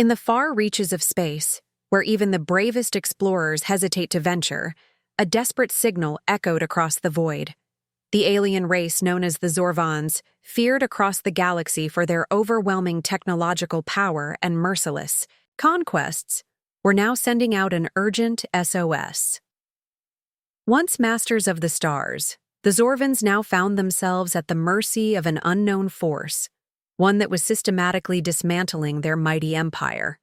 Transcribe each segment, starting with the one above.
In the far reaches of space, where even the bravest explorers hesitate to venture, a desperate signal echoed across the void. The alien race known as the Zorvans, feared across the galaxy for their overwhelming technological power and merciless conquests, were now sending out an urgent SOS. Once masters of the stars, the Zorvans now found themselves at the mercy of an unknown force, one that was systematically dismantling their mighty empire.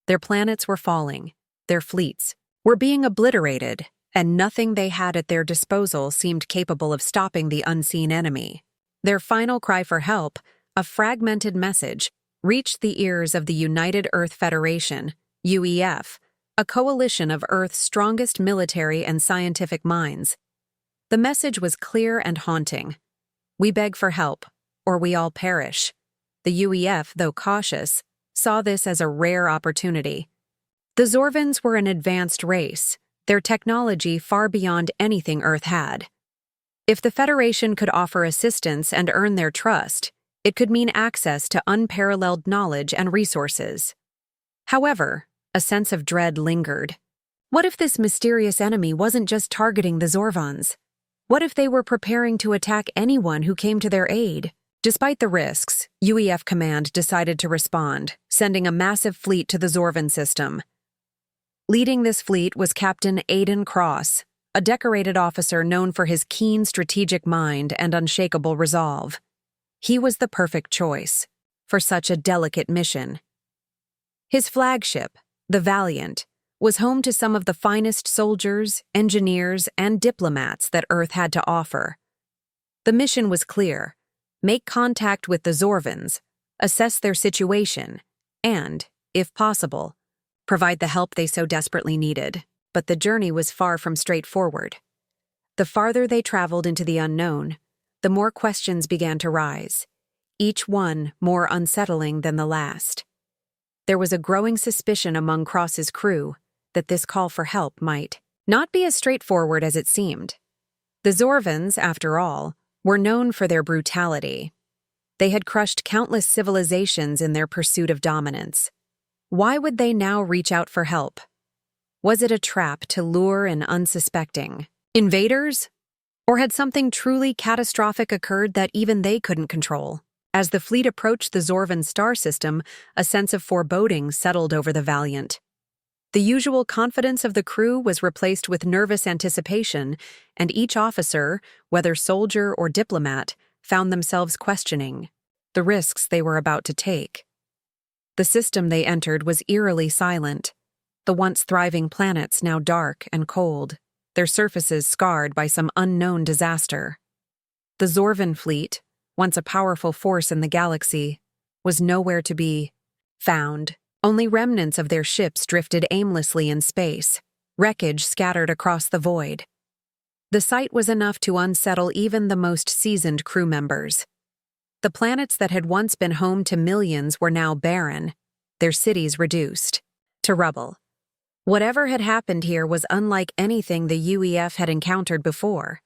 Their planets were falling, their fleets were being obliterated, and nothing they had at their disposal seemed capable of stopping the unseen enemy. Their final cry for help, a fragmented message, reached the ears of the United Earth Federation, UEF, a coalition of Earth's strongest military and scientific minds. The message was clear and haunting. We beg for help, or we all perish. The UEF, though cautious, saw this as a rare opportunity. The Zorvans were an advanced race, their technology far beyond anything Earth had. If the Federation could offer assistance and earn their trust, it could mean access to unparalleled knowledge and resources. However, a sense of dread lingered. What if this mysterious enemy wasn't just targeting the Zorvans? What if they were preparing to attack anyone who came to their aid? Despite the risks, UEF Command decided to respond, sending a massive fleet to the Zorvan system. Leading this fleet was Captain Aiden Cross, a decorated officer known for his keen strategic mind and unshakable resolve. He was the perfect choice for such a delicate mission. His flagship, the Valiant, was home to some of the finest soldiers, engineers, and diplomats that Earth had to offer. The mission was clear: make contact with the Zorvans, assess their situation, and, if possible, provide the help they so desperately needed. But the journey was far from straightforward. The farther they traveled into the unknown, the more questions began to rise, each one more unsettling than the last. There was a growing suspicion among Cross's crew that this call for help might not be as straightforward as it seemed. The Zorvans, after all, were known for their brutality. They had crushed countless civilizations in their pursuit of dominance. Why would they now reach out for help? Was it a trap to lure an unsuspecting invaders? Or had something truly catastrophic occurred that even they couldn't control? As the fleet approached the Zorvan star system, a sense of foreboding settled over the Valiant. The usual confidence of the crew was replaced with nervous anticipation, and each officer, whether soldier or diplomat, found themselves questioning the risks they were about to take. The system they entered was eerily silent, the once thriving planets now dark and cold, their surfaces scarred by some unknown disaster. The Zorvan fleet, once a powerful force in the galaxy, was nowhere to be found. Only remnants of their ships drifted aimlessly in space, wreckage scattered across the void. The sight was enough to unsettle even the most seasoned crew members. The planets that had once been home to millions were now barren, their cities reduced to rubble. Whatever had happened here was unlike anything the UEF had encountered before.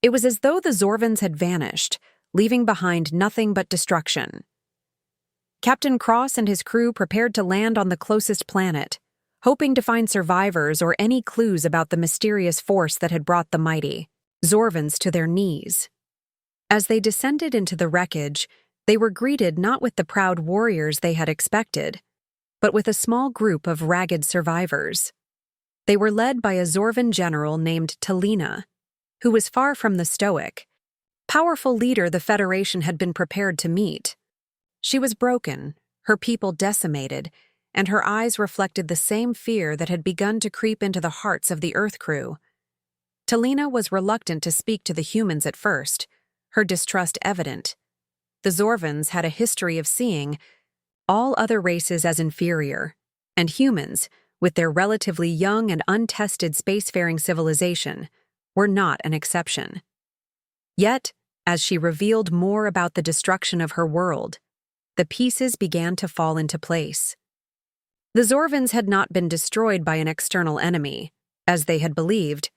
It was as though the Zorvans had vanished, leaving behind nothing but destruction. Captain Cross and his crew prepared to land on the closest planet, hoping to find survivors or any clues about the mysterious force that had brought the mighty Zorvans to their knees. As they descended into the wreckage, they were greeted not with the proud warriors they had expected, but with a small group of ragged survivors. They were led by a Zorvan general named Talina, who was far from the stoic, powerful leader the Federation had been prepared to meet. She was broken, her people decimated, and her eyes reflected the same fear that had begun to creep into the hearts of the Earth crew. Talina was reluctant to speak to the humans at first, her distrust evident. The Zorvans had a history of seeing all other races as inferior, and humans, with their relatively young and untested spacefaring civilization, were not an exception. Yet, as she revealed more about the destruction of her world, the pieces began to fall into place. The Zorvans had not been destroyed by an external enemy, as they had believed,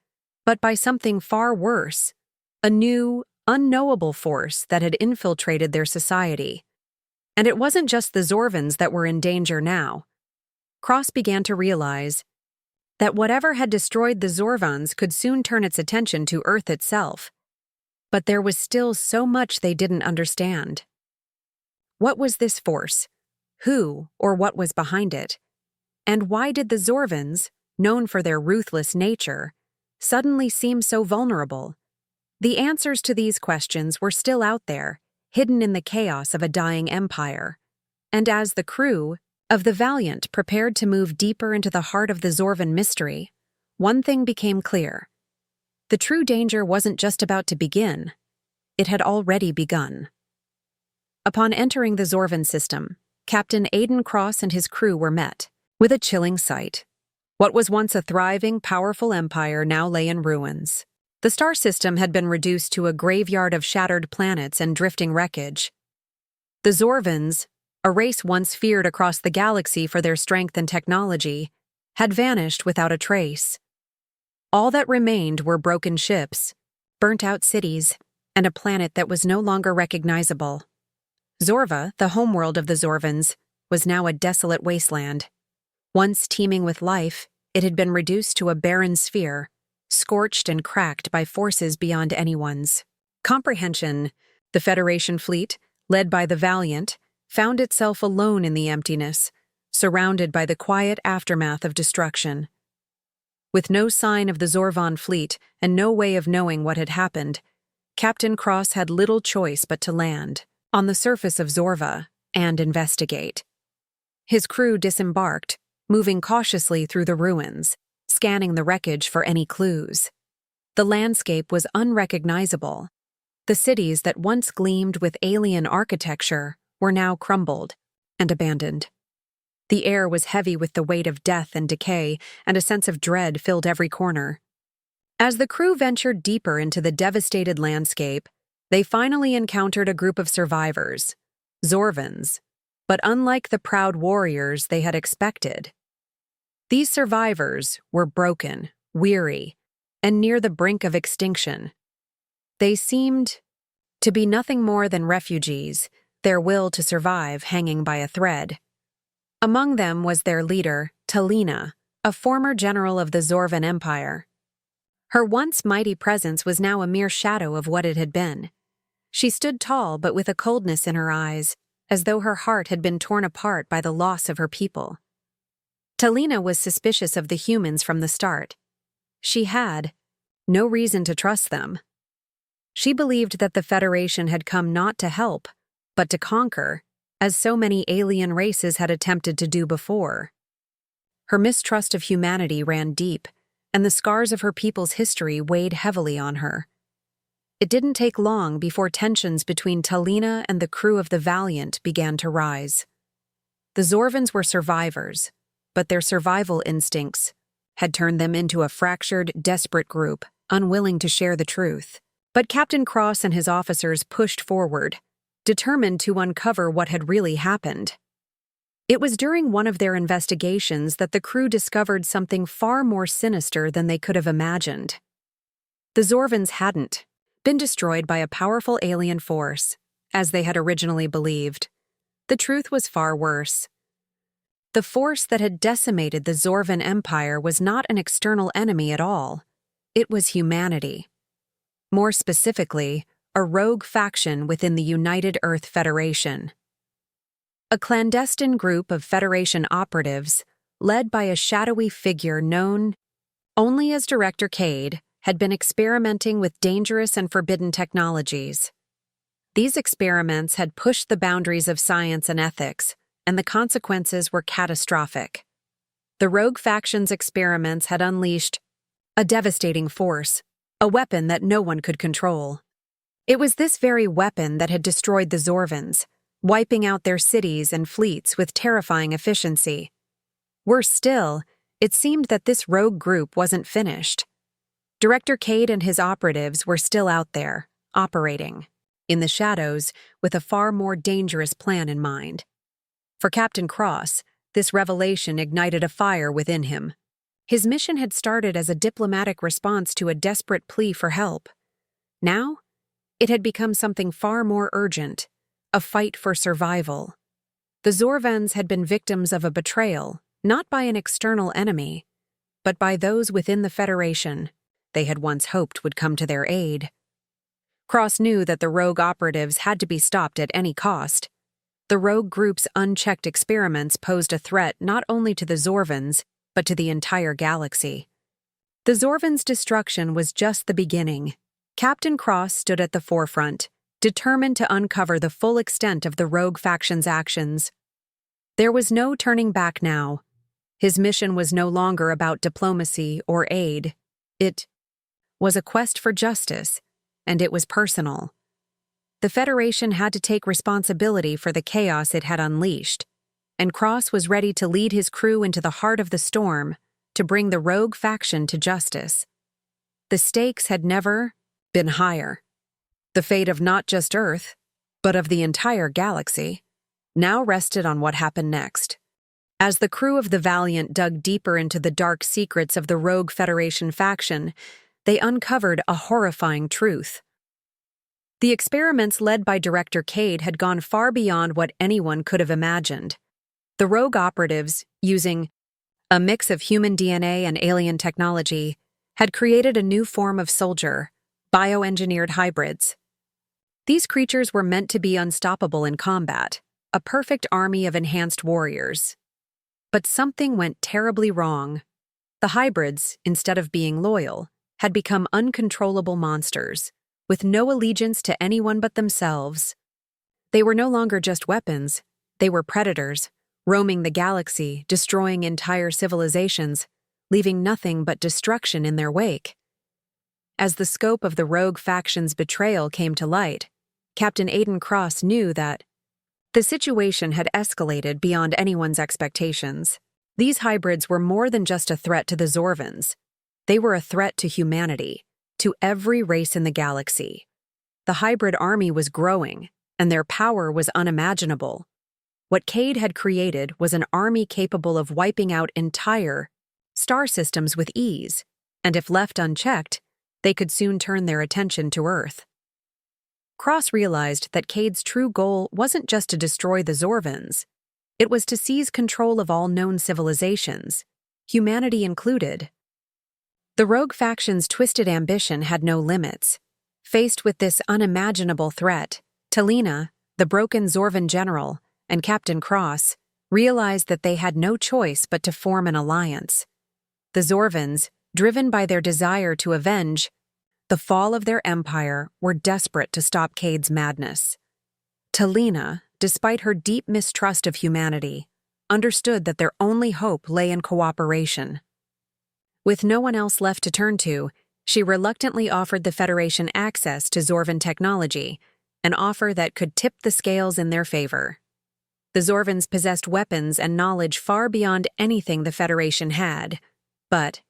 but by something far worse, a new, unknowable force that had infiltrated their society. And it wasn't just the Zorvans that were in danger now. Cross began to realize that whatever had destroyed the Zorvans could soon turn its attention to Earth itself. But there was still so much they didn't understand. What was this force? Who or what was behind it? And why did the Zorvans, known for their ruthless nature, suddenly seem so vulnerable? The answers to these questions were still out there, hidden in the chaos of a dying empire. And as the crew of the Valiant prepared to move deeper into the heart of the Zorvan mystery, one thing became clear. The true danger wasn't just about to begin, it had already begun. Upon entering the Zorvan system, Captain Aidan Cross and his crew were met with a chilling sight. What was once a thriving, powerful empire now lay in ruins. The star system had been reduced to a graveyard of shattered planets and drifting wreckage. The Zorvans, a race once feared across the galaxy for their strength and technology, had vanished without a trace. All that remained were broken ships, burnt-out cities, and a planet that was no longer recognizable. Zorva, the homeworld of the Zorvans, was now a desolate wasteland. Once teeming with life, it had been reduced to a barren sphere, scorched and cracked by forces beyond anyone's comprehension. The Federation fleet, led by the Valiant, found itself alone in the emptiness, surrounded by the quiet aftermath of destruction. With no sign of the Zorvan fleet and no way of knowing what had happened, Captain Cross had little choice but to land on the surface of Zorva and investigate. His crew disembarked, moving cautiously through the ruins, scanning the wreckage for any clues. The landscape was unrecognizable. The cities that once gleamed with alien architecture were now crumbled and abandoned. The air was heavy with the weight of death and decay, and a sense of dread filled every corner. As the crew ventured deeper into the devastated landscape, they finally encountered a group of survivors, Zorvans, but unlike the proud warriors they had expected. These survivors were broken, weary, and near the brink of extinction. They seemed to be nothing more than refugees, their will to survive hanging by a thread. Among them was their leader, Talina, a former general of the Zorvan Empire. Her once mighty presence was now a mere shadow of what it had been. She stood tall but with a coldness in her eyes, as though her heart had been torn apart by the loss of her people. Talina was suspicious of the humans from the start. She had no reason to trust them. She believed that the Federation had come not to help, but to conquer, as so many alien races had attempted to do before. Her mistrust of humanity ran deep, and the scars of her people's history weighed heavily on her. It didn't take long before tensions between Talina and the crew of the Valiant began to rise. The Zorvans were survivors, but their survival instincts had turned them into a fractured, desperate group, unwilling to share the truth. But Captain Cross and his officers pushed forward, determined to uncover what had really happened. It was during one of their investigations that the crew discovered something far more sinister than they could have imagined. The Zorvans hadn't been destroyed by a powerful alien force, as they had originally believed. The truth was far worse. The force that had decimated the Zorvan Empire was not an external enemy at all. It was humanity. More specifically, a rogue faction within the United Earth Federation. A clandestine group of Federation operatives, led by a shadowy figure known only as Director Cade, had been experimenting with dangerous and forbidden technologies. These experiments had pushed the boundaries of science and ethics, and the consequences were catastrophic. The rogue faction's experiments had unleashed a devastating force, a weapon that no one could control. It was this very weapon that had destroyed the Zorvans, wiping out their cities and fleets with terrifying efficiency. Worse still, it seemed that this rogue group wasn't finished. Director Cade and his operatives were still out there, operating in the shadows with a far more dangerous plan in mind. For Captain Cross, this revelation ignited a fire within him. His mission had started as a diplomatic response to a desperate plea for help. Now, it had become something far more urgent, a fight for survival. The Zorvans had been victims of a betrayal, not by an external enemy, but by those within the Federation they had once hoped would come to their aid. Cross knew that the rogue operatives had to be stopped at any cost. The rogue group's unchecked experiments posed a threat not only to the Zorvans, but to the entire galaxy. The Zorvans' destruction was just the beginning. Captain Cross stood at the forefront, determined to uncover the full extent of the rogue faction's actions. There was no turning back now. His mission was no longer about diplomacy or aid. It was a quest for justice, and it was personal. The Federation had to take responsibility for the chaos it had unleashed, and Cross was ready to lead his crew into the heart of the storm to bring the rogue faction to justice. The stakes had never been higher. The fate of not just Earth, but of the entire galaxy, now rested on what happened next. As the crew of the Valiant dug deeper into the dark secrets of the rogue Federation faction, they uncovered a horrifying truth. The experiments led by Director Cade had gone far beyond what anyone could have imagined. The rogue operatives, using a mix of human DNA and alien technology, had created a new form of soldier, bioengineered hybrids. These creatures were meant to be unstoppable in combat, a perfect army of enhanced warriors. But something went terribly wrong. The hybrids, instead of being loyal, had become uncontrollable monsters, with no allegiance to anyone but themselves. They were no longer just weapons, they were predators, roaming the galaxy, destroying entire civilizations, leaving nothing but destruction in their wake. As the scope of the rogue faction's betrayal came to light, Captain Aiden Cross knew that the situation had escalated beyond anyone's expectations. These hybrids were more than just a threat to the Zorvans. They were a threat to humanity, to every race in the galaxy. The hybrid army was growing, and their power was unimaginable. What Cade had created was an army capable of wiping out entire star systems with ease, and if left unchecked, they could soon turn their attention to Earth. Cross realized that Cade's true goal wasn't just to destroy the Zorvans. It was to seize control of all known civilizations, humanity included. The rogue faction's twisted ambition had no limits. Faced with this unimaginable threat, Talina, the broken Zorvan general, and Captain Cross realized that they had no choice but to form an alliance. The Zorvans, driven by their desire to avenge the fall of their empire, were desperate to stop Cade's madness. Talina, despite her deep mistrust of humanity, understood that their only hope lay in cooperation. With no one else left to turn to, she reluctantly offered the Federation access to Zorvan technology, an offer that could tip the scales in their favor. The Zorvans possessed weapons and knowledge far beyond anything the Federation had, but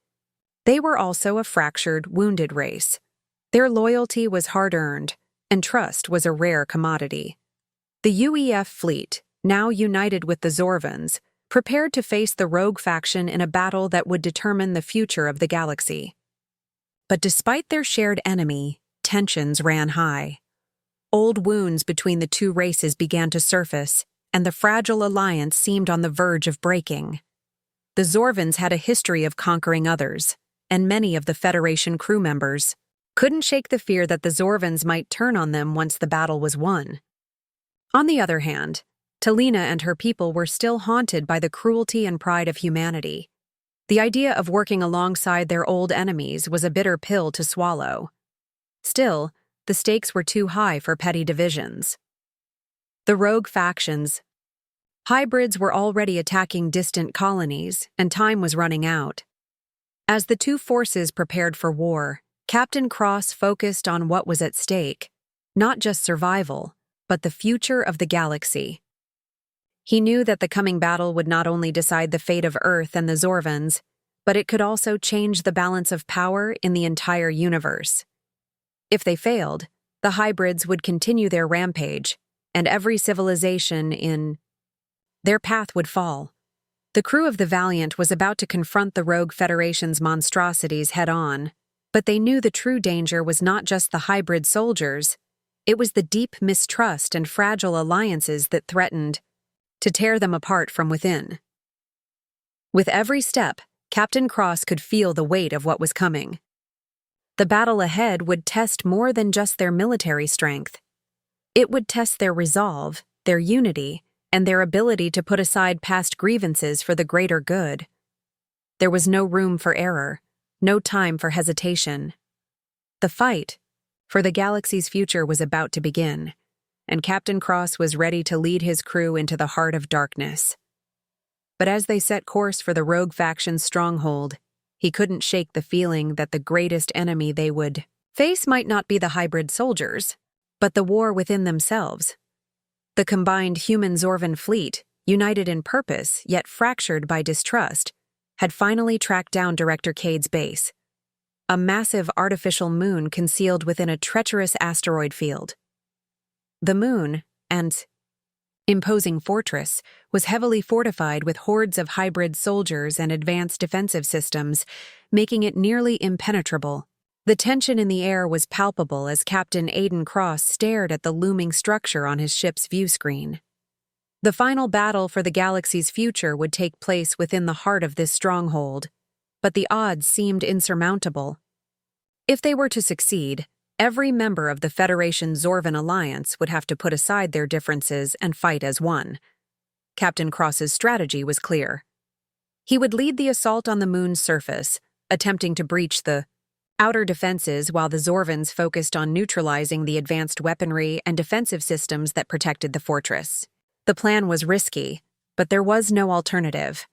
they were also a fractured, wounded race. Their loyalty was hard-earned, and trust was a rare commodity. The UEF fleet, now united with the Zorvans, prepared to face the rogue faction in a battle that would determine the future of the galaxy. But despite their shared enemy, tensions ran high. Old wounds between the two races began to surface, and the fragile alliance seemed on the verge of breaking. The Zorvans had a history of conquering others, and many of the Federation crew members couldn't shake the fear that the Zorvans might turn on them once the battle was won. On the other hand, Talina and her people were still haunted by the cruelty and pride of humanity. The idea of working alongside their old enemies was a bitter pill to swallow. Still, the stakes were too high for petty divisions. The rogue factions, hybrids were already attacking distant colonies, and time was running out. As the two forces prepared for war, Captain Cross focused on what was at stake, not just survival, but the future of the galaxy. He knew that the coming battle would not only decide the fate of Earth and the Zorvans, but it could also change the balance of power in the entire universe. If they failed, the hybrids would continue their rampage, and every civilization in their path would fall. The crew of the Valiant was about to confront the Rogue Federation's monstrosities head-on, but they knew the true danger was not just the hybrid soldiers, it was the deep mistrust and fragile alliances that threatened to tear them apart from within. With every step, Captain Cross could feel the weight of what was coming. The battle ahead would test more than just their military strength. It would test their resolve, their unity, and their ability to put aside past grievances for the greater good. There was no room for error, no time for hesitation. The fight for the galaxy's future was about to begin, and Captain Cross was ready to lead his crew into the heart of darkness. But as they set course for the rogue faction's stronghold, he couldn't shake the feeling that the greatest enemy they would face might not be the hybrid soldiers, but the war within themselves. The combined human-Zorvan fleet, united in purpose yet fractured by distrust, had finally tracked down Director Cade's base, a massive artificial moon concealed within a treacherous asteroid field. The moon, and imposing fortress, was heavily fortified with hordes of hybrid soldiers and advanced defensive systems, making it nearly impenetrable. The tension in the air was palpable as Captain Aiden Cross stared at the looming structure on his ship's view screen. The final battle for the galaxy's future would take place within the heart of this stronghold, but the odds seemed insurmountable. If they were to succeed, every member of the Federation's Zorvan alliance would have to put aside their differences and fight as one. Captain Cross's strategy was clear. He would lead the assault on the moon's surface, attempting to breach the outer defenses while the Zorvans focused on neutralizing the advanced weaponry and defensive systems that protected the fortress. The plan was risky, but there was no alternative.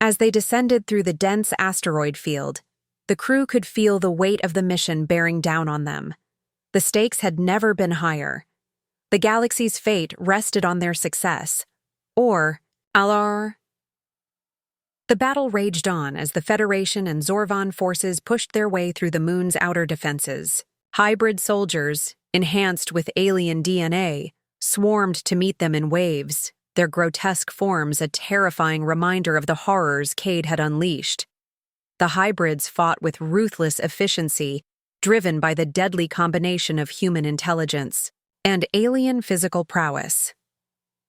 As they descended through the dense asteroid field, the crew could feel the weight of the mission bearing down on them. The stakes had never been higher. The galaxy's fate rested on their success. Or, alors. The battle raged on as the Federation and Zorvan forces pushed their way through the moon's outer defenses. Hybrid soldiers, enhanced with alien DNA, swarmed to meet them in waves, their grotesque forms a terrifying reminder of the horrors Cade had unleashed. The hybrids fought with ruthless efficiency, driven by the deadly combination of human intelligence and alien physical prowess.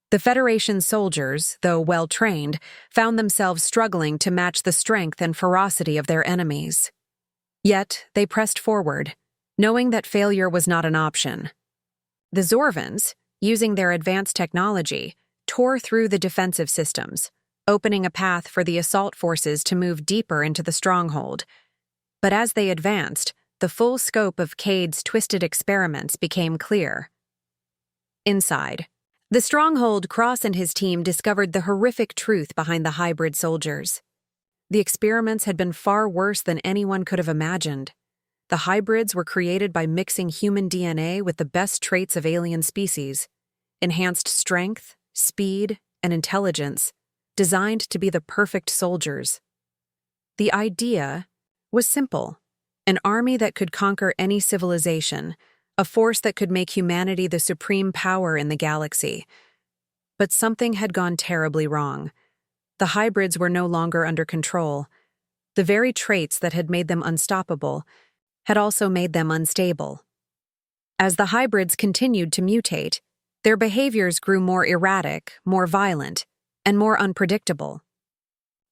The Federation soldiers, though well-trained, found themselves struggling to match the strength and ferocity of their enemies. Yet, they pressed forward, knowing that failure was not an option. The Zorvans, using their advanced technology, tore through the defensive systems, opening a path for the assault forces to move deeper into the stronghold. But as they advanced, the full scope of Cade's twisted experiments became clear. Inside the stronghold, Cross and his team discovered the horrific truth behind the hybrid soldiers. The experiments had been far worse than anyone could have imagined. The hybrids were created by mixing human DNA with the best traits of alien species, enhanced strength, speed, and intelligence, designed to be the perfect soldiers. The idea was simple: an army that could conquer any civilization, a force that could make humanity the supreme power in the galaxy. But something had gone terribly wrong. The hybrids were no longer under control. The very traits that had made them unstoppable had also made them unstable. As the hybrids continued to mutate, their behaviors grew more erratic, more violent, and more unpredictable.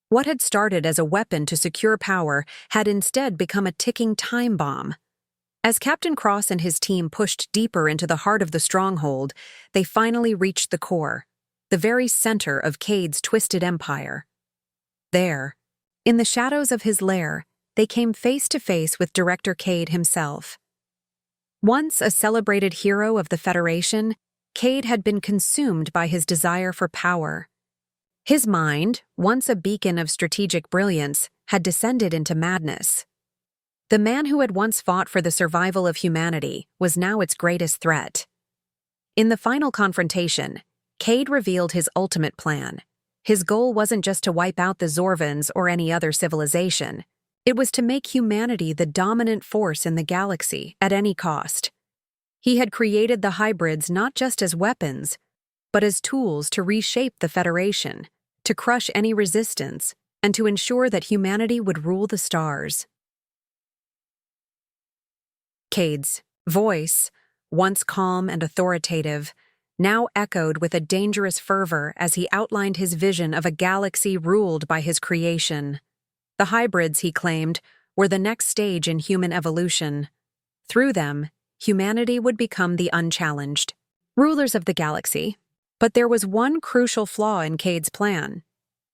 What had started as a weapon to secure power had instead become a ticking time bomb. As Captain Cross and his team pushed deeper into the heart of the stronghold, they finally reached the core, the very center of Cade's twisted empire. There, in the shadows of his lair, they came face to face with Director Cade himself. Once a celebrated hero of the Federation, Cade had been consumed by his desire for power. His mind, once a beacon of strategic brilliance, had descended into madness. The man who had once fought for the survival of humanity was now its greatest threat. In the final confrontation, Cade revealed his ultimate plan. His goal wasn't just to wipe out the Zorvans or any other civilization. It was to make humanity the dominant force in the galaxy at any cost. He had created the hybrids not just as weapons, but as tools to reshape the Federation, to crush any resistance, and to ensure that humanity would rule the stars. Cade's voice, once calm and authoritative, now echoed with a dangerous fervor as he outlined his vision of a galaxy ruled by his creation. The hybrids, he claimed, were the next stage in human evolution. Through them, humanity would become the unchallenged rulers of the galaxy. But there was one crucial flaw in Cade's plan.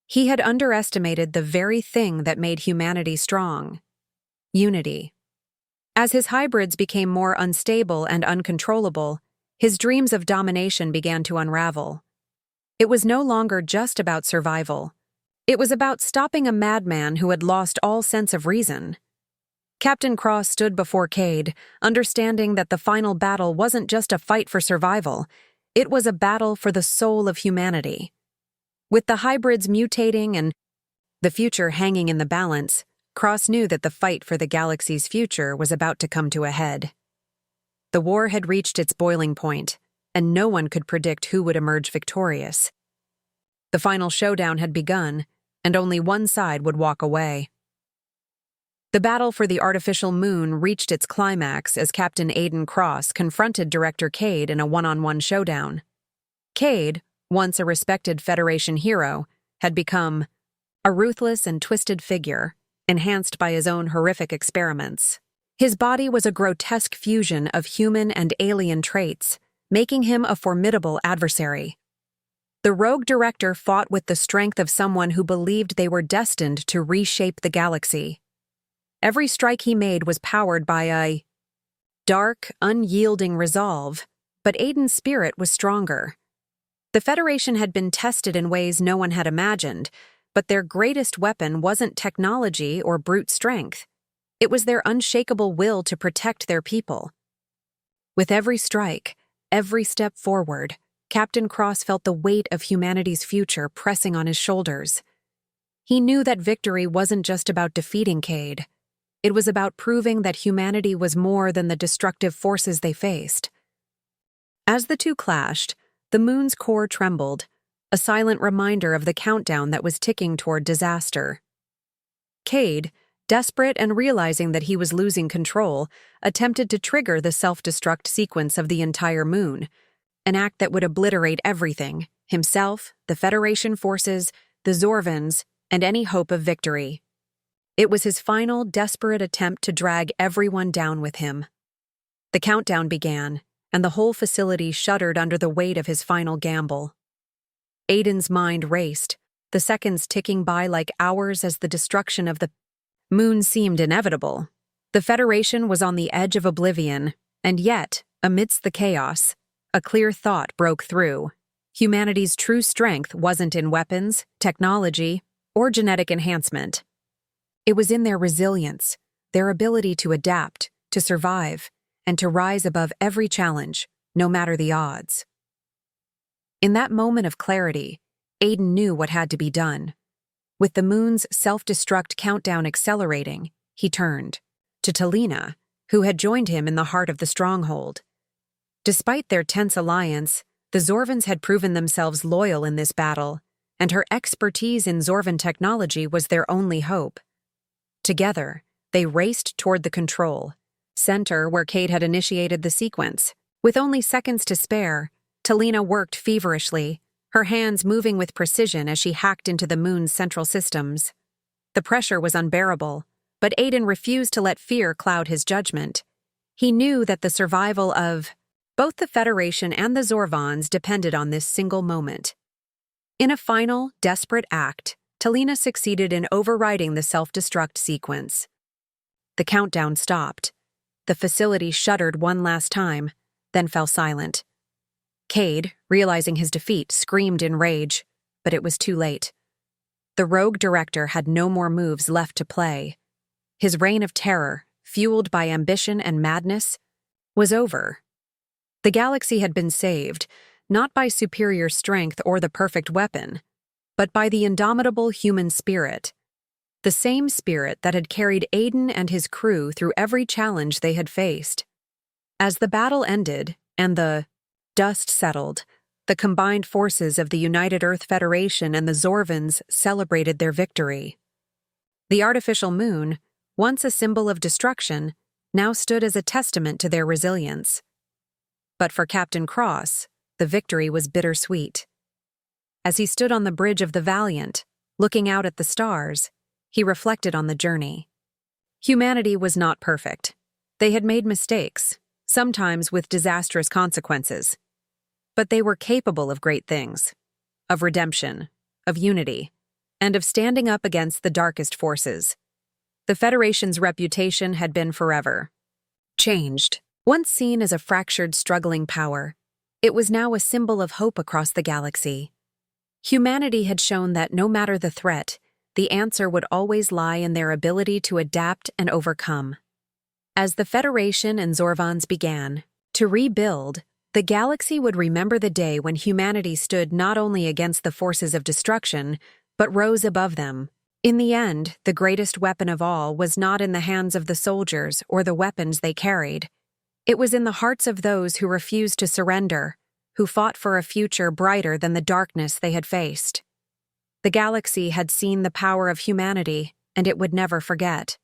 He had underestimated the very thing that made humanity strong: unity. As his hybrids became more unstable and uncontrollable, his dreams of domination began to unravel. It was no longer just about survival. It was about stopping a madman who had lost all sense of reason. Captain Cross stood before Cade, understanding that the final battle wasn't just a fight for survival, it was a battle for the soul of humanity. With the hybrids mutating and the future hanging in the balance, Cross knew that the fight for the galaxy's future was about to come to a head. The war had reached its boiling point, and no one could predict who would emerge victorious. The final showdown had begun, and only one side would walk away. The battle for the artificial moon reached its climax as Captain Aiden Cross confronted Director Cade in a one-on-one showdown. Cade, once a respected Federation hero, had become a ruthless and twisted figure, enhanced by his own horrific experiments. His body was a grotesque fusion of human and alien traits, making him a formidable adversary. The rogue director fought with the strength of someone who believed they were destined to reshape the galaxy. Every strike he made was powered by a dark, unyielding resolve, but Aiden's spirit was stronger. The Federation had been tested in ways no one had imagined, but their greatest weapon wasn't technology or brute strength. It was their unshakable will to protect their people. With every strike, every step forward, Captain Cross felt the weight of humanity's future pressing on his shoulders. He knew that victory wasn't just about defeating Cade. It was about proving that humanity was more than the destructive forces they faced. As the two clashed, the moon's core trembled, a silent reminder of the countdown that was ticking toward disaster. Cade, desperate and realizing that he was losing control, attempted to trigger the self-destruct sequence of the entire moon, an act that would obliterate everything: himself, the Federation forces, the Zorvans, and any hope of victory. It was his final, desperate attempt to drag everyone down with him. The countdown began, and the whole facility shuddered under the weight of his final gamble. Aiden's mind raced, the seconds ticking by like hours as the destruction of the moon seemed inevitable. The Federation was on the edge of oblivion, and yet, amidst the chaos, a clear thought broke through. Humanity's true strength wasn't in weapons, technology, or genetic enhancement. It was in their resilience, their ability to adapt, to survive, and to rise above every challenge, no matter the odds. In that moment of clarity, Aiden knew what had to be done. With the moon's self-destruct countdown accelerating, he turned to Talina, who had joined him in the heart of the stronghold. Despite their tense alliance, the Zorvans had proven themselves loyal in this battle, and her expertise in Zorvan technology was their only hope. Together, they raced toward the control center where Cade had initiated the sequence. With only seconds to spare, Talina worked feverishly, her hands moving with precision as she hacked into the moon's central systems. The pressure was unbearable, but Aiden refused to let fear cloud his judgment. He knew that the survival of both the Federation and the Zorvans depended on this single moment. In a final, desperate act, Talina succeeded in overriding the self-destruct sequence. The countdown stopped. The facility shuddered one last time, then fell silent. Cade, realizing his defeat, screamed in rage, but it was too late. The rogue director had no more moves left to play. His reign of terror, fueled by ambition and madness, was over. The galaxy had been saved, not by superior strength or the perfect weapon, but by the indomitable human spirit. The same spirit that had carried Aiden and his crew through every challenge they had faced. As the battle ended and the dust settled, the combined forces of the United Earth Federation and the Zorvans celebrated their victory. The artificial moon, once a symbol of destruction, now stood as a testament to their resilience. But for Captain Cross, the victory was bittersweet. As he stood on the bridge of the Valiant, looking out at the stars, he reflected on the journey. Humanity was not perfect. They had made mistakes, sometimes with disastrous consequences. But they were capable of great things, of redemption, of unity, and of standing up against the darkest forces. The Federation's reputation had been forever changed. Once seen as a fractured, struggling power, it was now a symbol of hope across the galaxy. Humanity had shown that no matter the threat, the answer would always lie in their ability to adapt and overcome. As the Federation and Zorvons began to rebuild, the galaxy would remember the day when humanity stood not only against the forces of destruction, but rose above them. In the end, the greatest weapon of all was not in the hands of the soldiers or the weapons they carried. It was in the hearts of those who refused to surrender, who fought for a future brighter than the darkness they had faced. The galaxy had seen the power of humanity, and it would never forget.